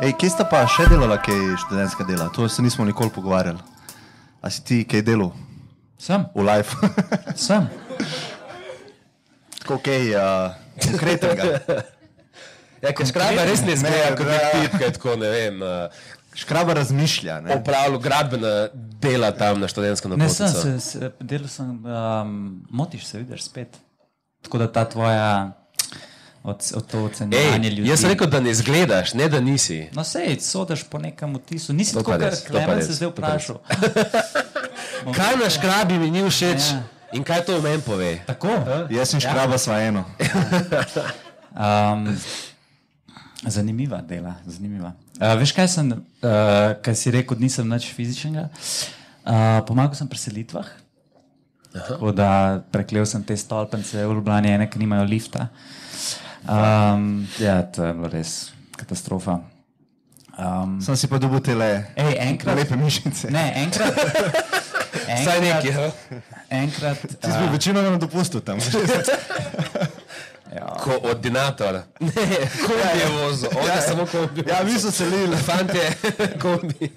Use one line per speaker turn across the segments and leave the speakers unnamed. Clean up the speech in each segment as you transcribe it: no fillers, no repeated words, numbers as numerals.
Ej, kje sta pa še delala kaj študentska dela? To se nismo nikoli pogovarjali. A si ti kaj delal?
Sem.
V life?
Sem.
Tako kaj konkretnega?
Ja, ker Škraba res ne zgleda kot nek tip, kaj tako, ne vem,
Škraba razmišlja, ne?
opravljal gradbena dela tam na študentskem
Ne,
napotnico.
delal sem, motiš se, vidiš spet. Tako da ta tvoja to ocenjevanje ljudi.
Jaz sem rekel, da ne izgledaš, ne da nisi.
No sej, sodiš po nekem vtisu. Nisi
To
tako,
pa
kar
res, to pa
Klemen
res,
se zdaj
to pa res.
vprašal.
Kaj na Škrabi mi ni všeč
Ja.
in kaj to o meni pove?
Tako?
Jaz in Škraba sva eno.
Zanimiva dela, zanimiva. Veš, kaj sem, kaj si rekel, nisem nič fizičnega. Pomagal sem pri selitvah, tako da preklel sem te stolpence v Ljubljani, ene, ki nimajo lifta. Ja, to je bilo res katastrofa.
Sem si pa dobil tele
Enkrat,
lepe mišice.
ne, enkrat,
Saj neki, ja.
enkrat,
Ti si bil večino na dopustu tam.
Koordinator. Ne, kombi je vozil, on je samo kombi.
Ja, mi so selili.
Fantje, kombi.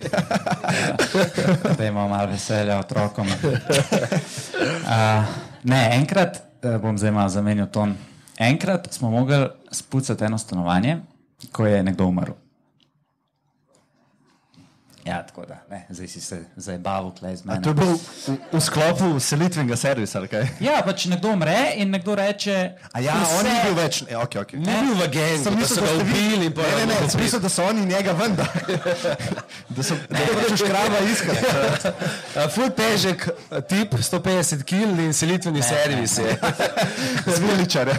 da imamo malo veselja otrokom. Ne, enkrat, bom zdaj malo zamenjal ton, enkrat smo mogli spucati eno stanovanje, ko je nekdo umrl. Ja, tako da, ne, zdaj si se zajebaval tlej z
A
mene.
to je bil v sklopu selitvenega servisa, ali kaj?
Ja, pač nekdo umre in nekdo reče...
A ja, on ni bil več. Ok.
Ni bil v gengu, da so ga ubili in pa...
Ne, sem mislil, da so oni njega vendar. Da je pač Škraba iskati.
Ful težek tip, 150 kg in selitveni servis je.
Zviličar.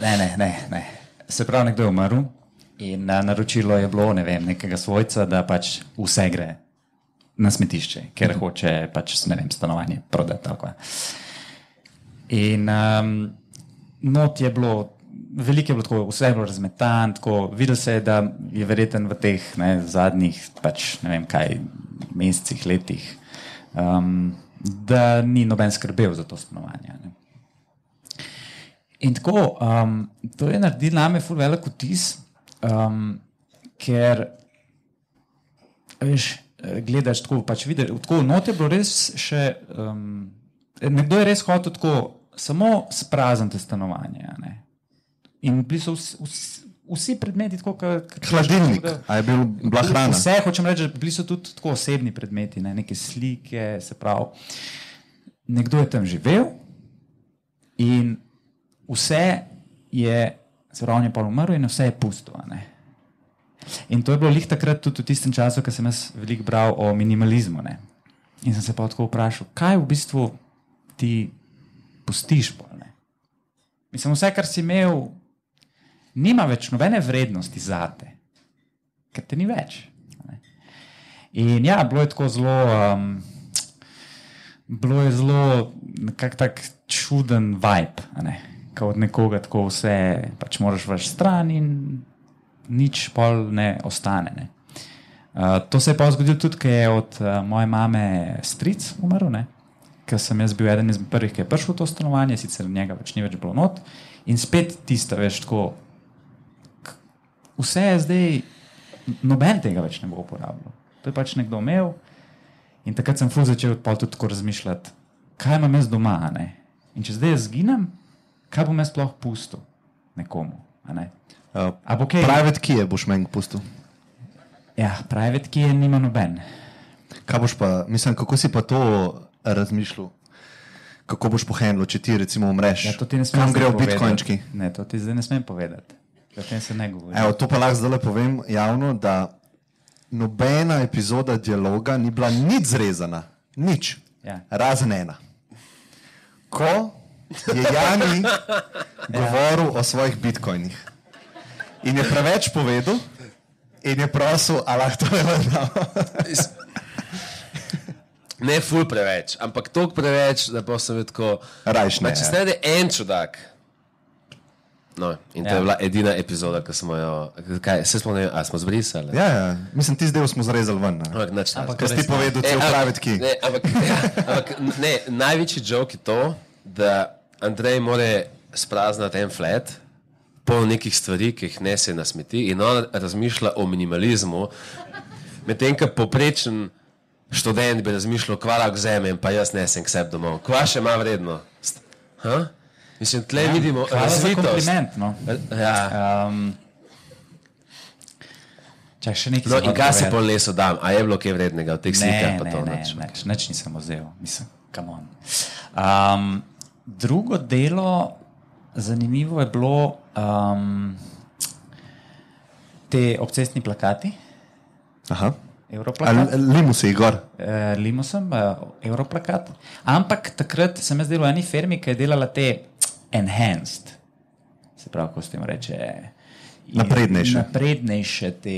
Ne. Se pravi, nekdo je umrl in naročilo je bilo, ne vem, nekega svojca, da pač vse gre na smetišče, ker hoče pač, ne vem, stanovanje prodati. Tako. In not je bilo, veliko je bilo tako, vse je bilo razmetan, tako, videl se je, da je verjeten v teh zadnjih, pač, ne vem kaj, mesecih, letih, da ni noben skrbel za to stanovanje. Ne. In tako, to je naredilo name ful velik vtis, ker veš, gledaš tako, pač vidiš, tako not je bilo res še, nekdo je res hotel tako samo sprazniti stanovanje. Ne? In bili so vsi predmeti tako,
Hladilnik, a je bila hrana?
Vse, hočem reči, bili so tudi tako osebni predmeti, ne? Neke slike, se pravi, nekdo je tam živel in vse je, se pravi, on je pa umrl in vse je pusto. Ne? In to je bilo lih takrat tudi v tistem času, ko sem jaz veliko bral o minimalizmu. Ne? In sem se pa tako vprašal, kaj v bistvu ti pustiš pol, ne? Mislim, vse, kar si imel, nima več nobene vrednosti zate, ker te ni več. Ne? In ja, bilo je tako zelo, bilo je zelo nekak tak čuden vibe, ne? Od nekoga tako vse, pač moraš vrš stran in nič pol ne ostane. Ne. To se je pa zgodilo tudi, ker je od moje mame stric umrl, ne. Ker sem jaz bil eden izmed prvih, ki je prišel v to stanovanje, sicer njega več ni več bilo not in spet tista, veš, tako vse je zdaj, noben tega več ne bo uporabljal. To je pač nekdo imel in takrat sem ful začel pol tudi tako razmišljati, kaj imam jaz doma, ne. In če zdaj jaz zginem, kaj bom jaz sploh pustil nekomu? Ne? Okay.
Private key boš meni pustil.
Ja, private key nima noben.
Kaj boš pa, mislim, kako si pa to razmišljal? Kako boš pohendlo, če ti recimo umreš?
Ja, to ti ne smem
kam grejo
povedati.
bitcoinčki?
Ne, to ti zdaj ne smem povedati. O tem se ne govori.
Evo, to pa lahko zdaj povem javno, da nobena epizoda dialoga ni bila nič zrezana. Nič.
Ja.
Razen ena. Ko je Jani govoril o svojih bitcoinih. In je preveč povedal in je prosil, a lahko to je vrnal.
Ne ful preveč, ampak toliko preveč, da pa sem tako...
Rajš ne.
Če snede en čudak. No, in to je bila edina epizoda, ko smo jo... Kaj, se smo, a smo zbrisali?
Ja. Mislim, ti zdaj smo zrezali ven.
Ampak
Kaj si ti povedal, cel private key.
Ne, največji joke je to, da Andrej more spraznati en flat, polno nekih stvari, ki jih nese na smeti in on razmišlja o minimalizmu, medtem ko poprečen študent bi razmišljal, kva lahko vzamem, pa jaz nesem k sebi domov. Kva še ima vrednost? Mislim, tle vidimo razvitost.
Hvala za kompliment, no.
Ja.
Čak, še nekaj
No in kaj si pol leso dam? A je bilo kaj vrednega v teh slikah? Pa to
Nič nisem vzel. Mislim, come on. Drugo delo, zanimivo je bilo te obcestni plakati.
Aha.
Europlakat.
Limusi, Igor.
Limusem, Europlakat. Ampak takrat sem jaz delal v eni firmi, ki je delala te enhanced. Se pravi, ko se temu reče... Naprednejše te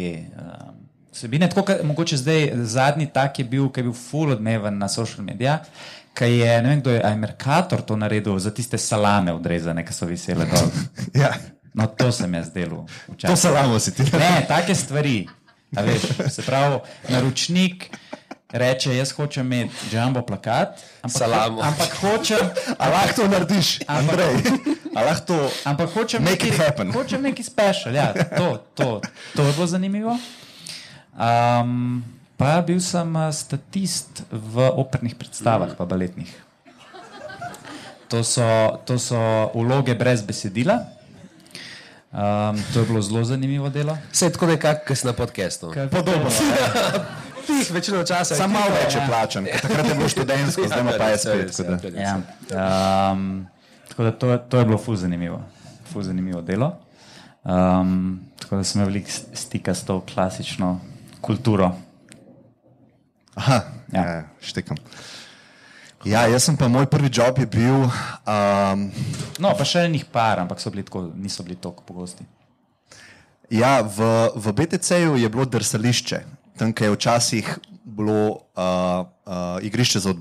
vsebine. Tako, mogoče zdaj zadnji tak je bil, ki je bil full odmeven na social media, ki je, ne vem kdo je, Mercator to naredil za tiste salame odrezane, ki so visele dol.
Ja.
No, to sem jaz delal.
To salamo si ti.
Ne, take stvari. A veš, se pravi, naročnik reče, jaz hočem imeti jumbo plakat, ampak hočem...
A lahko to narediš, Andrej? A lahko to...
Ampak hočem
make it happen.
Hočem neki special, ja, to je bilo zanimivo. Pa bil sem statist v opernih predstavah, pa baletnih. To so vloge brez besedila. To je bilo zelo zanimivo delo.
Vse je tako nekako, kaj si na podcastu.
Podobno.
Tih večino časa.
Sam malo več je plačan. Takrat je bilo študentsko, zdaj ima pa je spet.
Ja. Tako da to je bilo ful zanimivo delo. Tako da sem imel veliko stika s to klasično kulturo.
Aha, ja, štekam. Ja, jaz sem pa, moj prvi job je bil...
No, pa še enih par, ampak niso bili toliko pogosti.
Ja, v BTC-ju je bilo drsališče. Tam, je včasih bilo igrišče za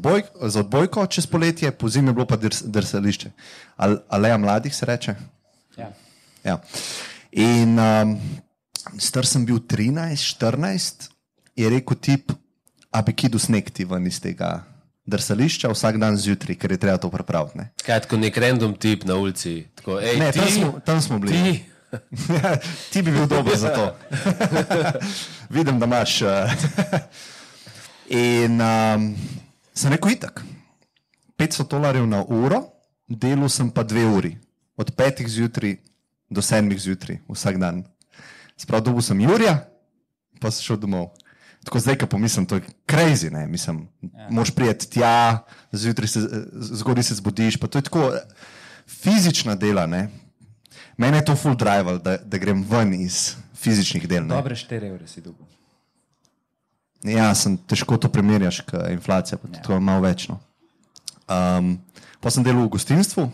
odbojko čez poletje, po zimi je bilo pa drsališče. Aleja mladih se reče? Ja. In star sem bil 13-14, je rekel tip, a bi kidu snegti ven iz tega drsališča vsak dan zjutraj, ker je treba to prepraviti. Ne?
Kaj, tako nek random tip na ulici? Tako,
ne, tam smo bili. Ti bi bil dober za to. Vidim, da imaš. In sem rekel itak. $500 na uro, delal sem pa 2 uri. Od 5 zjutraj do 7 zjutraj, vsak dan. Sprav dobil sem Jurja, pa sem šel domov. Tako zdaj, ko pomislim, to je crazy, ne, mislim, moraš prijeti tja, zgodaj se zbudiš, pa to je tako fizična dela, ne. Mene je to full drive, da grem ven iz fizičnih del, ne.
Dobre 4 evre si dobil.
Ja, težko to primerjaš, k inflacija, pa tako malo več, no. Pa sem delal v gostinstvu,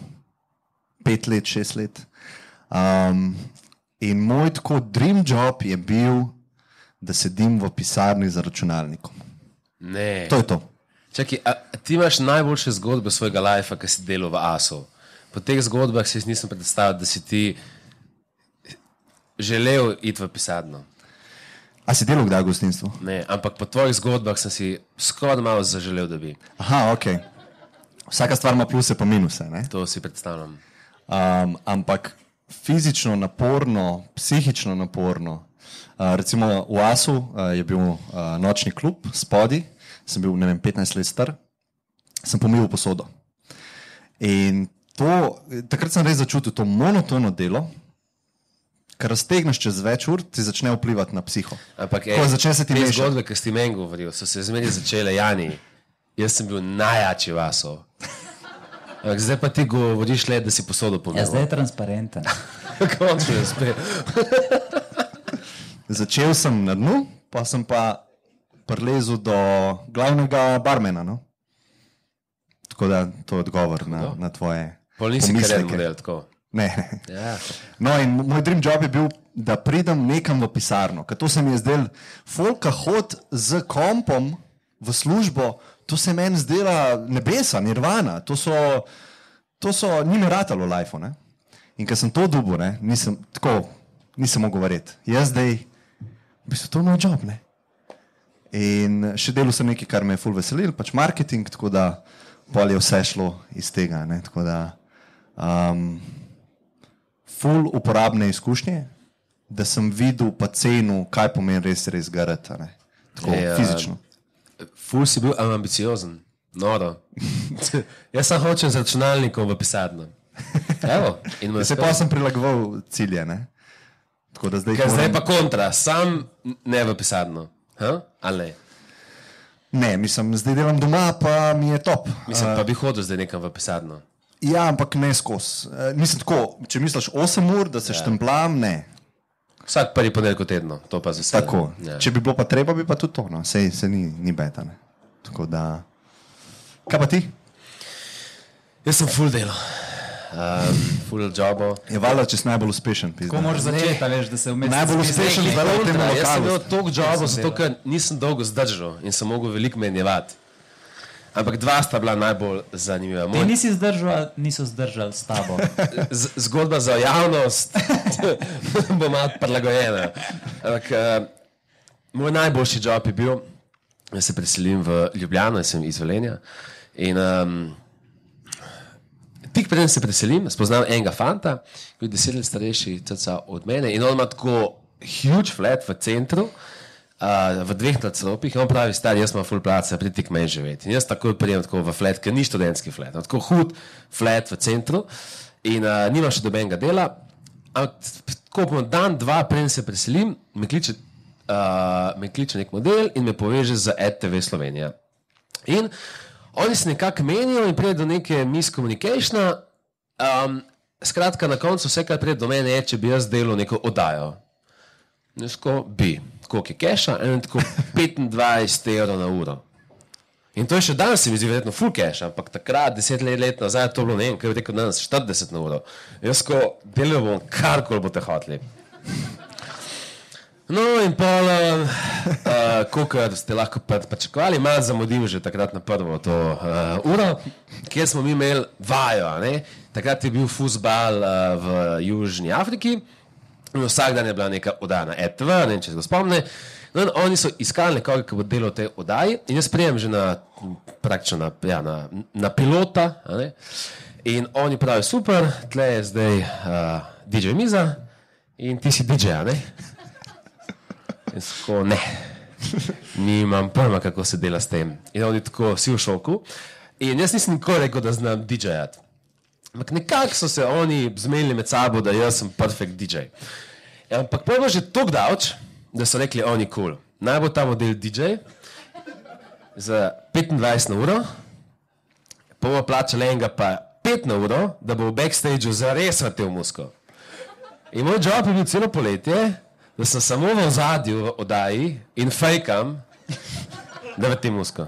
5 let, 6 let. In moj tako dream job je bil, da sedim v pisarni za računalnikom.
Ne.
To je to.
Čakaj, ti imaš najboljše zgodbe svojega lajfa, ki si delal v ASO. Po teh zgodbah si nisem predstavljal, da si ti želel iti v pisarno.
A si delal kdaj v gostinstvu?
Ne, ampak po tvojih zgodbah sem si skoraj malo zaželel, da bi.
Aha, ok. Vsaka stvar ima pluse pa minuse, ne?
To si predstavljam.
Ampak fizično naporno, psihično naporno. Recimo v ASU je bil nočni klub spodaj, sem bil, ne vem, 15 let star, sem pomil posodo. In takrat sem res začutil to monotono delo, ker raztegneš čez več ur, ti začne vplivati na psiho.
Ampak
začne se ti
te
mešati.
zgodbe, ki si meni govoril, so se zmeri začele, Jani, jaz sem bil najjači v ASU. Ampak zdaj pa ti govoriš le, da si posodo pomil.
Ja, zdaj je transparenten.
Končno je spet.
Začel sem na dnu, pa sem pa prilezel do glavnega barmena. No? Tako da to je odgovor na tvoje
Pol nisi
pomisleke.
karen model, tako.
Ne.
Ja.
No in moj dream job je bil, da pridem nekam v pisarno. Ker to se mi je zdel, folka hod z kompom v službo, to se meni zdela nebesa, nirvana. To so njime ratalo lifeo. Ne? In ker sem to dobil, nisem mogel verjeti. Jaz zdaj, v bistvu to je moj job, ne. In še delal sem nekaj, kar me je ful veselil, pač marketing, tako da pol je vse šlo iz tega, ne, tako da ful uporabne izkušnje, da sem videl pa cenil, kaj pomeni res garati, a ne. Tako fizično.
Ful si bil ambiciozen, noro. Jaz sem hočem z računalnikom v pisarno. Evo, in
Se pa sem prilagoval cilje, ne. Tako da
zdaj pa kontra, sam ne v pisarno. Ali ne?
Ne, mislim, zdaj delam doma, pa mi je top.
Mislim, pa bi hodil zdaj nekam v pisarno.
Ja, ampak ne skozi. Mislim tako, če misliš 8 ur, da se štemplam, ne.
Vsak prvi ponedeljek v tednu, to pa zasebno.
Tako, če bi bilo pa treba, bi pa tudi to, no. Se ni beta, ne. Tako da... Kaj pa ti?
Jaz sem full delo. Full jobo.
Je valjda, če si najbolj uspešen.
Ko moraš začeti, veš, da se vmes...
Najbolj uspešen zdaj v tem lokalu.
Jaz sem imel toliko jobov, zato ker nisem dolgo zdržal in sem mogel veliko menjevati. Ampak 2 sta bila najbolj zanimiva.
Ti nisi zdržal, ali niso zdržali s tabo?
Zgodba za javnost bo malo prilagojena. Ampak moj najboljši job je bil, da se preselim v Ljubljano, jaz sem iz Velenja. In tik preden se preselim, spoznam enega fanta, ki je 10 let starejši od mene in on ima tako huge flat v centru, v 2 nadstropjih in on pravi, stari, jaz imam full placa, pridi k meni živeti. In jaz takoj prijem tako v flat, ker ni študentski flat, tako hud flat v centru in nima še dobenega dela. Tako po dan, 2 preden se preselim, me kliče nek model in me poveže z RTV Slovenija. In oni se nekako menijo in pride do neke miscommunicationa. Skratka, na koncu vse, kar pride do mene, je, če bi jaz delal neko oddajo. Nesko bi. Koliko je keša? Tako 25 evrov na uro. In to je še danes, se mi zdi verjetno full cash, ampak takrat, 10 let nazaj, to bilo ne vem, kaj bi rekel danes, 40 na uro. Jaz ko delal bom karkoli boste hoteli. No in pol, kolikor ste lahko pričakovali, malo zamudim že takrat na prvo to uro, kjer smo mi imeli vajo, ne? Takrat je bil fuzbal v Južni Afriki in vsak dan je bila neka oddaja na RTV, ne vem, če se ga spomne. No in oni so iskali nekoga, ki bo delal v tej oddaji in jaz prijem že praktično na pilota, ne? In oni pravijo, super, tle je zdaj DJ Miza in ti si DJ, ne? In tako, ne, nimam pojma, kako se dela s tem. In oni tako, vsi v šoku. In jaz nisem nikoli rekel, da znam DJ-jati. Ampak nekako so se oni zmenili med sabo, da jaz sem perfect DJ. Ampak pojma že toliko davč, da so rekli, oni cool. Naj bo ta model DJ za 25 na uro, pa bomo plačali enega pa 5 na uro, da bo v backstageu zares vrtel musko. In moj job je bil celo poletje, da sem samo v ozadju v oddaji in fejkam, da vrtim musko.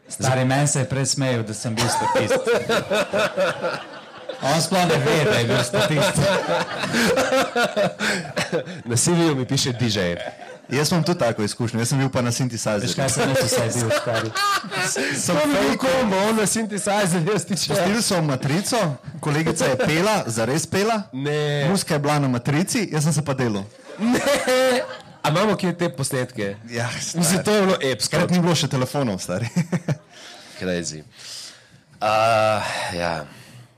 Stari, meni se je prej smejal, da sem bil statist. On sploh ne ve, da je bil statist.
Na CV-ju mi piše DJ.
Jaz imam tudi tako izkušnjo, jaz sem bil pa na synthesizer.
Veš kaj sem vse bil, stari?
Sem fejkom, on na synthesizer, jaz ti če.
Pustili so matrico, kolegica je pela, zares pela,
Ne.
muska je bila na matrici, jaz sem se pa delal.
Ne. A imamo kje te posnetke?
Ja,
Mislim, to je bilo epsko.
Krat ni bilo še telefonov, stari.
Crazy. Ja,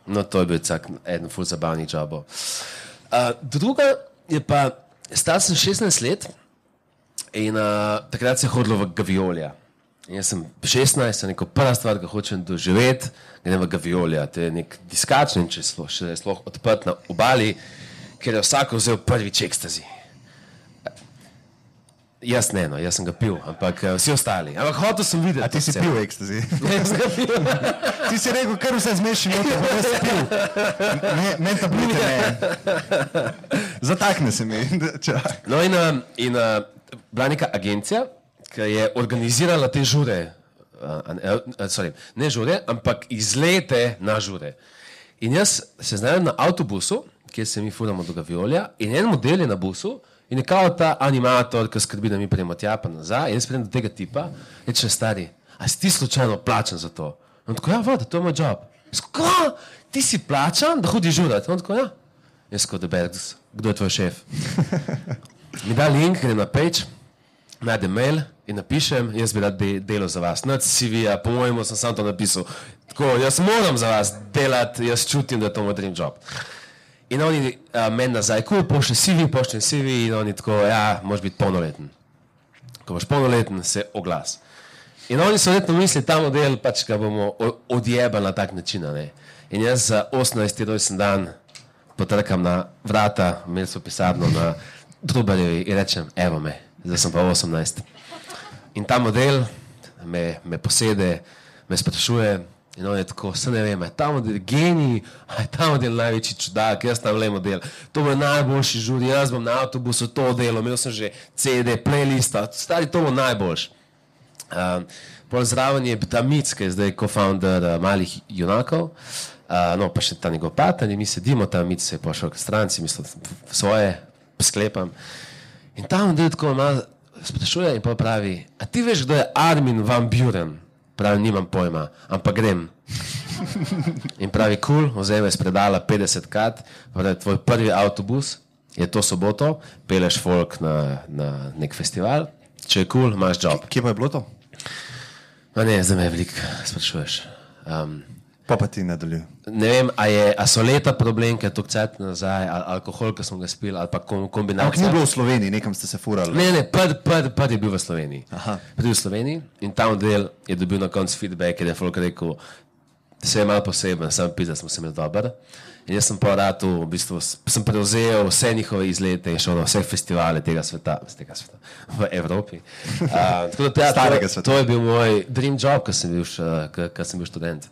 no to je bil cak eden ful zabavnih jobov. Druga je pa, star sem 16 let in takrat se je hodilo v Gaviolja. In jaz sem 16, sem neko prva stvar, ki hočem doživeti, grem v Gaviolja. To je nek diskač, ne vem, če je sploh odprt na obali, ker je vsak vzel prvič ekstazi. Jaz ne, no, jaz sem ga pil, ampak vsi ostali. Ampak hotel sem videti.
A ti si pil ekstazi?
Jaz sem ga pil.
Ti si rekel, kar vse zmešim, jaz sem pil. Ne tablete, ne. Zatakne se mi.
No in bila neka agencija, ki je organizirala te žure, ne žure, ampak izlete na žure. In jaz se znajdem na avtobusu, kjer se mi furamo do Gaviolja, in en model je na busu, in je kao ta animator, ki skrbi, da mi prijemo tja pa nazaj, in jaz pridem do tega tipa, reče, stari, a si ti slučajno plačan za to? On tako, ja, voda, to je moj job. Jaz tako, ti si plačan, da hodi žurati? On tako, ja. Jaz tako, kdo je tvoj šef? Mi da link, grem na page, najdem mail in napišem, jaz bi rad delal za vas. Nad CV-ja, po mojemu sem to napisal. Tako, jaz moram za vas delati, jaz čutim, da je to moj dream job. In oni meni nazaj, ko pošljem CV in oni tako, ja, moraš biti polnoleten. Ko boš polnoleten, se oglas. In oni so verjetno mislili, ta model pač ga bomo odjebali na tak način. Ne? In jaz za 18. rojsten dan potrkam na vrata, imeli so pisarno na Trubarjevi in rečem, evo me, zdaj sem pa 18. In ta model me posede, me sprašuje in on je tako, se ne vem, je ta model genij, je ta model največji čudak, jaz tam le model, to bo najboljši žuri, jaz bom na avtobusu to delo, imel sem že CD, playlista, stari to bo najboljši. Pol zraven je ta Mic, ki je zdaj co-founder Malih junakov, no pa še ta njegov paten in mi sedimo, ta Mic se je pošel k stranci, mislim, svoje sklepam. In ta model tako malo sprašuje in pa pravi, a ti veš, kdo je Armin van Buren? Pravi, nimam pojma, ampak grem. In pravi, cool, vzeme iz predala 50 kart, pravi, tvoj prvi avtobus je to soboto, peleš folk na nek festival, če je cool, imaš job.
Kje pa je bilo to?
Ma ne, zdaj me veliko sprašuješ.
Pa ti nadaljuj.
Ne vem, a so leta problem, ker je to kcet nazaj, ali alkohol, ki smo ga spili, ali pa kombinacija.
Ampak ni bilo v Sloveniji, nekam ste se furali.
Ne, prvi je bil v Sloveniji. Prvi v Sloveniji in ta model je dobil na koncu feedback, ker je folk rekel, da se je malo poseben, sam pizda smo se imeli dober. In jaz sem pa rad v bistvu, sem prevzel vse njihove izlete in šel na vse festivale tega sveta v Evropi. Tako da
Starega sveta.
To je bil moj dream job, ko sem bil študent.